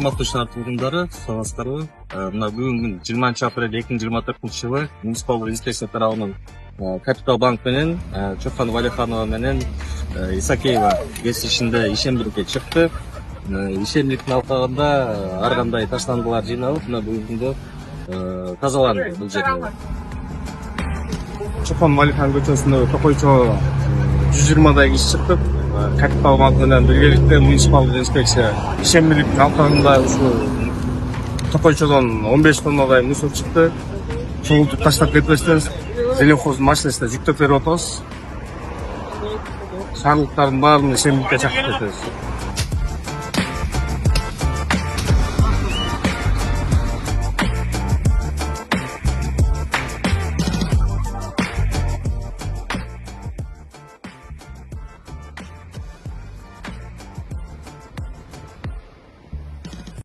урматтуу шаар тургундары, саламатсыздарбы? Мына бүгүн 20-апрель 2024 жылы муниципалдык инспекция тарабынан Капитал банк менен Чокан Валиханова менен Исакеева кесишинде ишембирикке чыкты. Ишембириктин алкагында ар кандай таштандылар жыйналып, мына бүгүнкү күндө тазаланды бул жерде. Чокан Валиханова көчөсүндө Токойчо 120дай киши чыктык. Капитал банк менен биргеликте муниципалдык инспекция ишембириктин алкагында ушу Токойчодон 15 тоннадай мусор чыкты. Чогултуп таштап кетпестен Зеленхоздун машинасына жүктөп берип атабыз. Шаардыктардын баарын ишембирикке чакырып кетебиз.